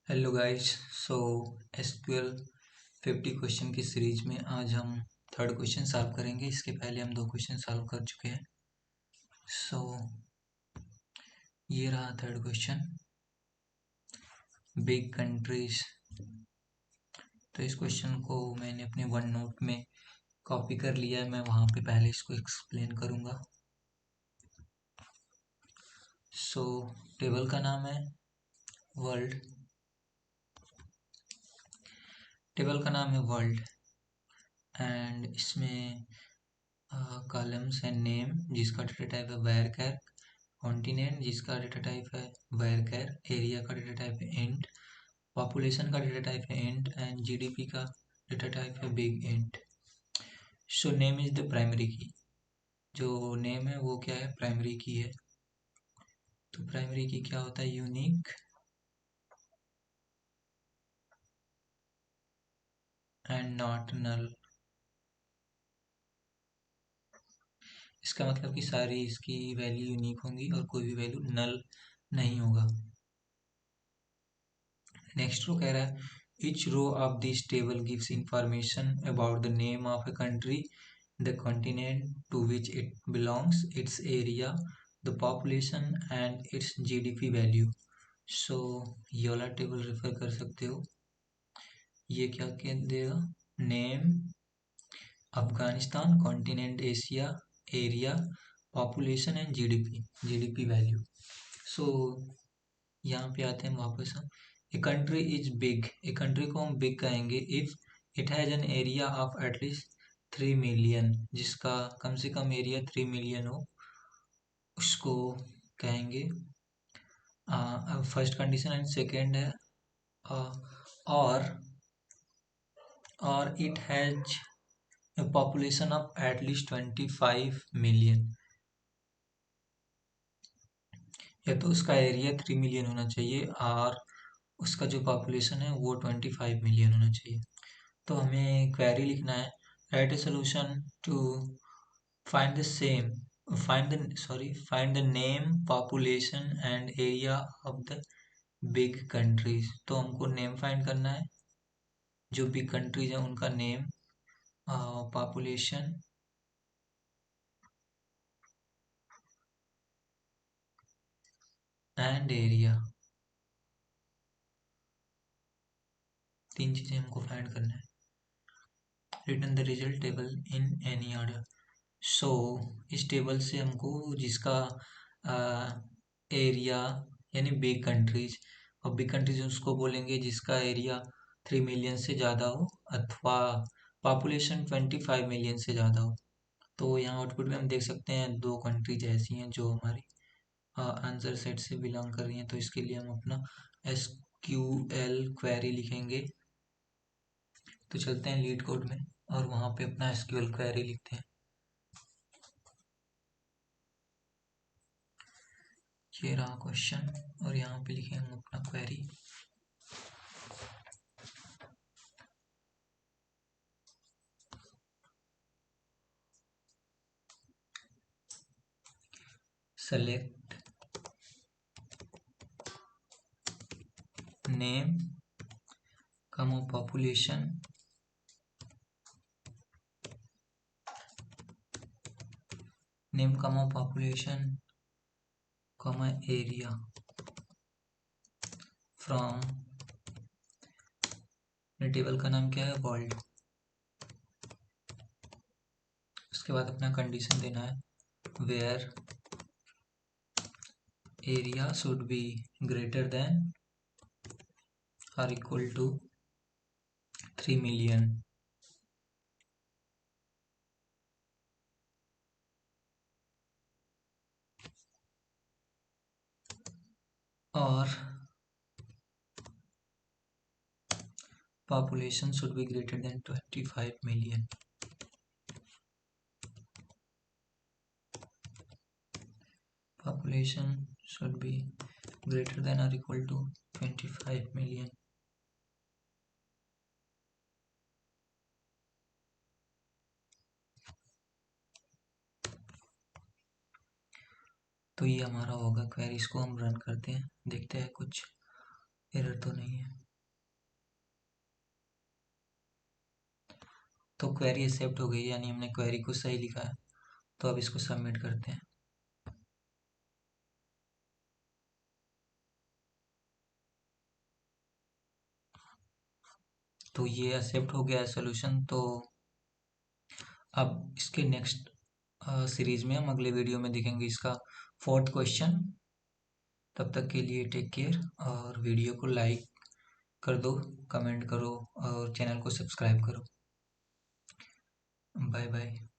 Hello guys. So SQL 50 question की series में आज हम थर्ड क्वेश्चन सॉल्व करेंगे। इसके पहले हम दो क्वेश्चन सॉल्व कर चुके हैं। सो ये रहा थर्ड क्वेश्चन, बिग कंट्रीज। तो इस क्वेश्चन को मैंने अपने वन नोट में कॉपी कर लिया है, मैं वहाँ पे पहले इसको एक्सप्लेन करूँगा। सो टेबल का नाम है वर्ल्ड, टेबल का नाम है वर्ल्ड एंड इसमें कॉलम्स है नेम जिसका डेटा टाइप है varchar, कॉन्टिनेंट जिसका डेटा टाइप है varchar, एरिया का डेटा टाइप है इंट, पॉपुलेशन का डेटा टाइप है इंट एंड जीडीपी का डेटा टाइप है big int. So name is the primary की। जो नेम है वो क्या है? प्राइमरी की है। तो प्राइमरी की क्या होता है? Unique and not null. इसका मतलब कि सारी इसकी वैल्यू यूनिक होंगी और कोई भी वैल्यू नल नहीं होगा। नेक्स्ट रो कह रहा है each row of this table gives information about the name of a country, the continent to which it belongs, its area, the population and its GDP value. So ये वाला table refer कर सकते हो। ये क्या कह देगा? Name Afghanistan, continent Asia, area, population and GDP value. So यहाँ पे आते हैं वापस हम। A country is big, a country को हम बिग कहेंगे if it has an area of at least 3 million, जिसका कम से कम एरिया 3 मिलियन हो, उसको कहेंगे। फर्स्ट कंडीशन एंड सेकेंड है और it has a population of at least 25 million, या तो उसका एरिया 3 मिलियन होना चाहिए और उसका जो पॉपुलेशन है वो 25 मिलियन होना चाहिए। तो हमें क्वेरी लिखना है, write a solution to find the same find the name, population and area of the big countries. तो हमको नेम फाइंड करना है, जो बिग कंट्रीज है उनका नेम, पॉपुलेशन एंड एरिया, तीन चीजें हमको फाइंड करना है। Return the result table in any order. So इस टेबल से हमको जिसका एरिया यानी बिग कंट्रीज, और बिग कंट्रीज उसको बोलेंगे जिसका एरिया 3 मिलियन से ज़्यादा हो अथवा पॉपुलेशन 25 मिलियन से ज़्यादा हो। तो यहाँ आउटपुट में हम देख सकते हैं दो कंट्रीज ऐसी हैं जो हमारी आंसर सेट से बिलोंग कर रही हैं। तो इसके लिए हम अपना SQL क्वेरी लिखेंगे। तो चलते हैं लीड कोड में और वहाँ पे अपना SQL क्वेरी लिखते हैं। ये रहा क्वेश्चन और यहाँ पे लिखेंगे हम अपना क्वेरी। सेलेक्ट नेम कमा पॉपुलेशन नेम कमा पॉपुलेशन कमा एरिया फ्रॉम, टेबल का नाम क्या है? वर्ल्ड। उसके बाद अपना कंडीशन देना है where area should be greater than और इक्वल टू 3 मिलियन और population should be greater than 25 million. Population should be greater than or equal to 25 million. तो ये हमारा होगा क्वेरी। इसको हम रन करते हैं, देखते हैं कुछ एरर तो नहीं है। तो क्वेरी एक्सेप्ट हो गई, यानी हमने क्वेरी को सही लिखा है। तो अब इसको सबमिट करते हैं। तो ये एक्सेप्ट हो गया है सोल्यूशन। तो अब इसके नेक्स्ट सीरीज में हम अगले वीडियो में देखेंगे इसका फोर्थ क्वेश्चन। तब तक के लिए टेक केयर, और वीडियो को लाइक कर दो, कमेंट करो और चैनल को सब्सक्राइब करो। Bye bye.